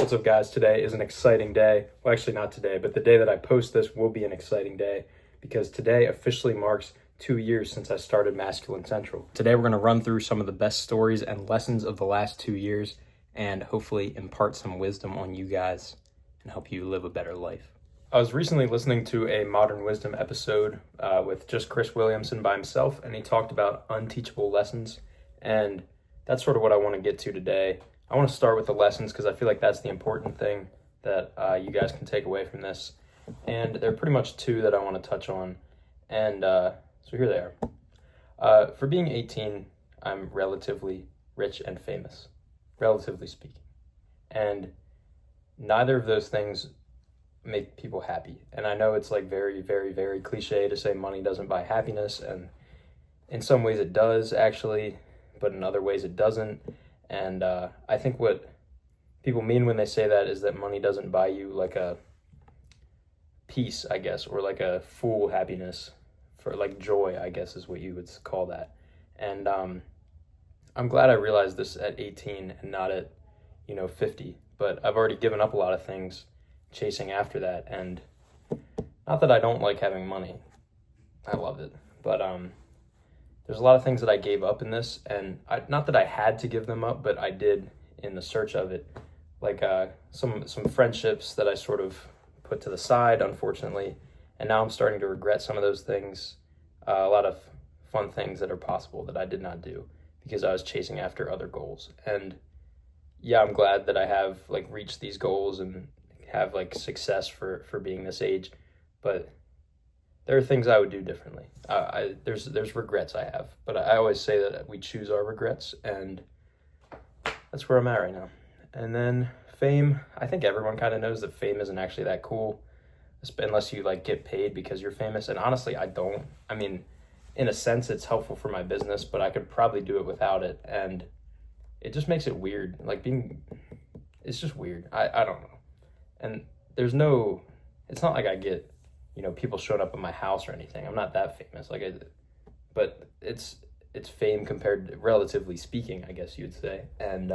What's up, guys? Today is an exciting day. Well, actually not today, but the day that I post this will be an exciting day because today officially marks 2 years since I started Masculine Central. Today we're going to run through some of the best stories and lessons of the last 2 years and hopefully impart some wisdom on you guys and help you live a better life. I was recently listening to a Modern Wisdom episode with just Chris Williamson by himself, and he talked about unteachable lessons, and that's sort of what I want to get to today. I want to start with the lessons because I feel like that's the important thing that you guys can take away from this. And there are pretty much two that I want to touch on. And so here they are. For being 18, I'm relatively rich and famous, relatively speaking. And neither of those things make people happy. And I know it's like very, very, very cliche to say money doesn't buy happiness. And in some ways it does actually, but in other ways it doesn't. And I think what people mean when they say that is that money doesn't buy you like a peace, I guess, or like a full happiness, for like joy, I guess is what you would call that. And I'm glad I realized this at 18 and not at, 50. But I've already given up a lot of things chasing after that. And not that I don't like having money. I love it. But there's a lot of things that I gave up in this, and not that I had to give them up, but I did in the search of it. Like some friendships that I sort of put to the side, unfortunately, and now I'm starting to regret some of those things. A lot of fun things that are possible that I did not do because I was chasing after other goals. And yeah, I'm glad that I have like reached these goals and have like success for being this age, but there are things I would do differently. There's regrets I have, but I always say that we choose our regrets, and that's where I'm at right now. And then fame, I think everyone kind of knows that fame isn't actually that cool, unless you like get paid because you're famous. And honestly, I don't. I mean, in a sense, it's helpful for my business, but I could probably do it without it, and it just makes it weird. It's just weird. I don't know. And it's not like I get people showing up at my house or anything. I'm not that famous, but it's fame compared to, relatively speaking, I guess you'd say. And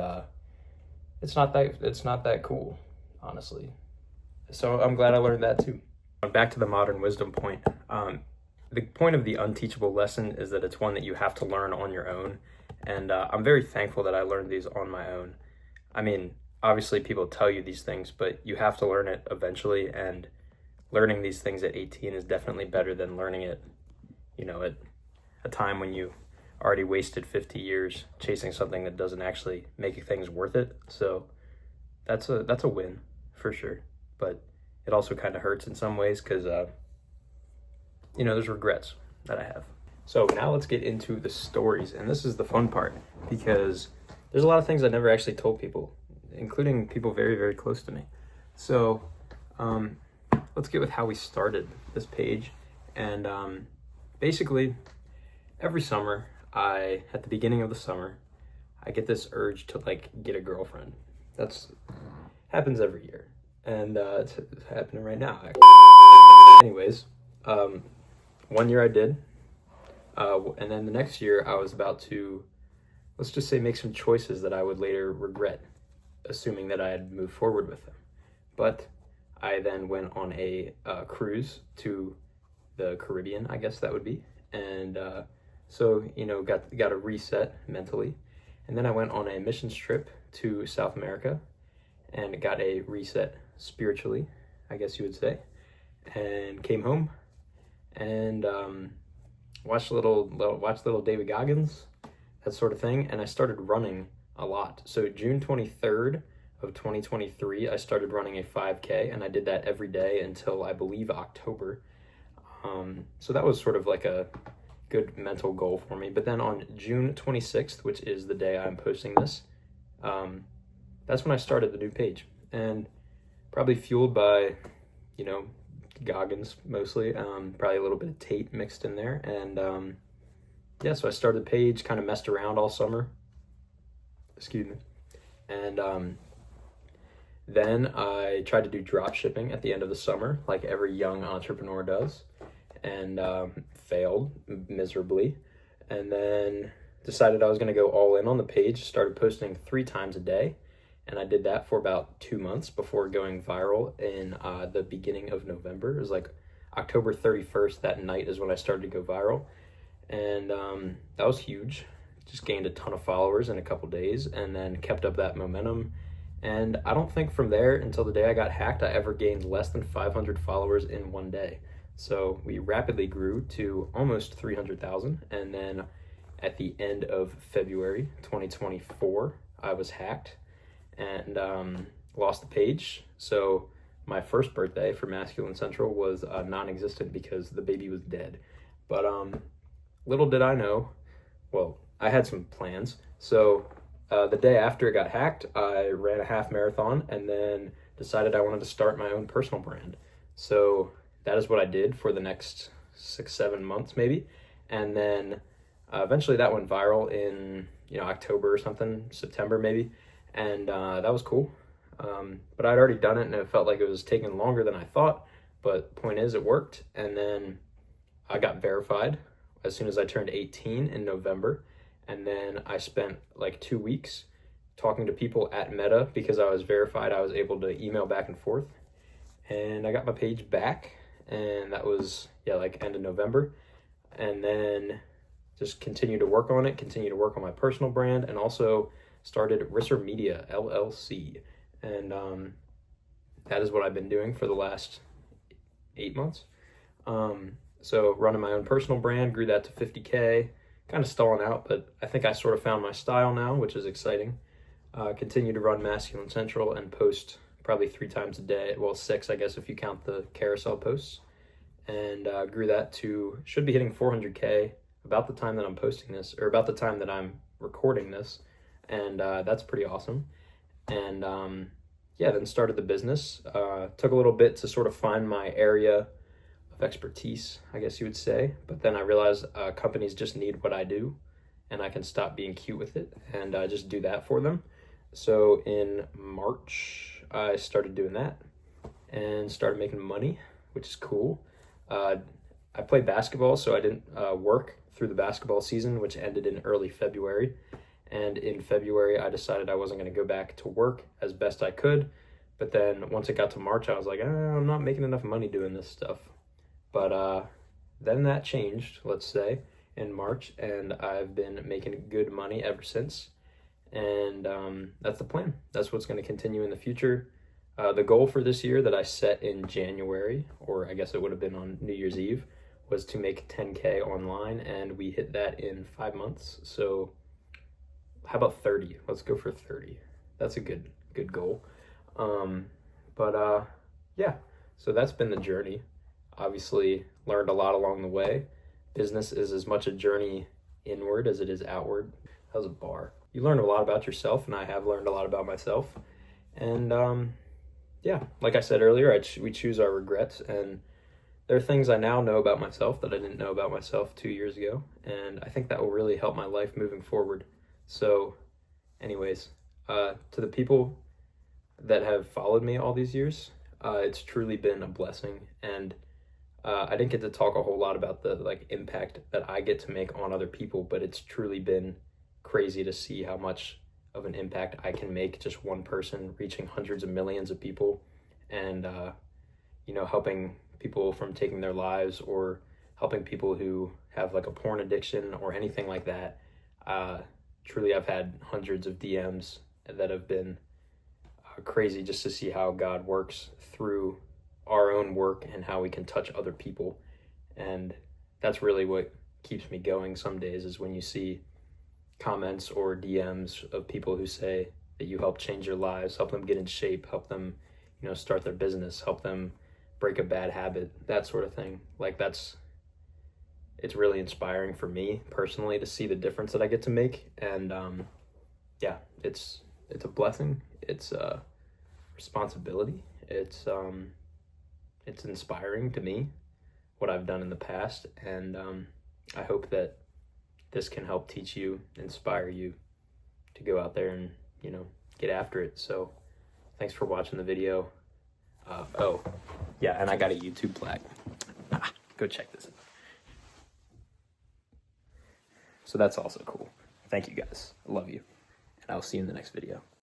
it's not that cool, honestly. So I'm glad I learned that too. Back to the modern wisdom point. The point of the unteachable lesson is that it's one that you have to learn on your own. And I'm very thankful that I learned these on my own. I mean, obviously people tell you these things, but you have to learn it eventually, and learning these things at 18 is definitely better than learning it, at a time when you already wasted 50 years chasing something that doesn't actually make things worth it. So that's a win for sure. But it also kind of hurts in some ways because, there's regrets that I have. So now let's get into the stories. And this is the fun part because there's a lot of things I never actually told people, including people very, very close to me. So, let's get with how we started this page. And basically, every summer, at the beginning of the summer, I get this urge to get a girlfriend. That's happens every year, and it's happening right now, actually. Anyways, 1 year I did, and then the next year I was about to, let's just say, make some choices that I would later regret, assuming that I had moved forward with them. But I then went on a cruise to the Caribbean, I guess that would be. And so, got a reset mentally. And then I went on a missions trip to South America and got a reset spiritually, I guess you would say. And came home and watched little David Goggins, that sort of thing. And I started running a lot. So June 23rd of 2023, I started running a 5K, and I did that every day until I believe October. So that was sort of like a good mental goal for me. But then on June 26th, which is the day I'm posting this, that's when I started the new page, and probably fueled by, Goggins mostly, probably a little bit of Tate mixed in there. And so I started the page, kind of messed around all summer. Excuse me. And then I tried to do drop shipping at the end of the summer, like every young entrepreneur does, and failed miserably. And then decided I was going to go all in on the page, started posting 3 times a day, And I did that for about 2 months before going viral in the beginning of November. It was like October 31st, that night is when I started to go viral. And that was huge. Just gained a ton of followers in a couple days and then kept up that momentum. And I don't think from there until the day I got hacked, I ever gained less than 500 followers in one day. So we rapidly grew to almost 300,000. And then at the end of February 2024, I was hacked and lost the page. So my first birthday for Masculine Central was non-existent because the baby was dead. But little did I know, well, I had some plans. So the day after it got hacked, I ran a half marathon and then decided I wanted to start my own personal brand. So that is what I did for the next 6-7 months maybe. And then eventually that went viral in October or something, September maybe. And that was cool. But I'd already done it and it felt like it was taking longer than I thought. But point is, it worked. And then I got verified as soon as I turned 18 in November. And then I spent like 2 weeks talking to people at Meta because I was verified. I was able to email back and forth. And I got my page back. And that was, like end of November. And then just continued to work on it, continued to work on my personal brand, and also started Risser Media, LLC. And that is what I've been doing for the last 8 months. So running my own personal brand, grew that to 50K, kind of stalling out, but I think I sort of found my style now, which is exciting. Continue to run Masculine Central and post probably 3 times a day. Well, 6, I guess, if you count the carousel posts. And grew that to, should be hitting 400K about the time that I'm posting this, or about the time that I'm recording this. And that's pretty awesome. And then started the business. Took a little bit to sort of find my area of expertise, I guess you would say. But then I realized companies just need what I do, and I can stop being cute with it and just do that for them. So in March, I started doing that and started making money, which is cool. I played basketball, so I didn't work through the basketball season, which ended in early February. And in February, I decided I wasn't going to go back to work as best I could. But then once it got to March, I was like, I'm not making enough money doing this stuff. But then that changed, let's say, in March, and I've been making good money ever since. And that's the plan. That's what's going to continue in the future. The goal for this year that I set in January, or I guess it would have been on New Year's Eve, was to make 10K online, and we hit that in 5 months. So how about 30? Let's go for 30. That's a good goal. So that's been the journey. Obviously learned a lot along the way. Business is as much a journey inward as it is outward. That was a bar. You learn a lot about yourself, and I have learned a lot about myself. And like I said earlier, we choose our regrets, and there are things I now know about myself that I didn't know about myself 2 years ago, and I think that will really help my life moving forward. So anyways, to the people that have followed me all these years, it's truly been a blessing. And I didn't get to talk a whole lot about the impact that I get to make on other people, but it's truly been crazy to see how much of an impact I can make, just one person reaching hundreds of millions of people, and helping people from taking their lives, or helping people who have a porn addiction or anything like that. Truly, I've had hundreds of DMs that have been crazy, just to see how God works through our own work and how we can touch other people. And that's really what keeps me going some days, is when you see comments or DMs of people who say that you help change their lives, help them get in shape, help them, start their business, help them break a bad habit, that sort of thing. It's really inspiring for me personally to see the difference that I get to make. And it's a blessing. It's a responsibility. It's inspiring to me, what I've done in the past. And I hope that this can help teach you, inspire you to go out there and, get after it. So thanks for watching the video. And I got a YouTube plaque. Go check this out. So that's also cool. Thank you guys. I love you. And I'll see you in the next video.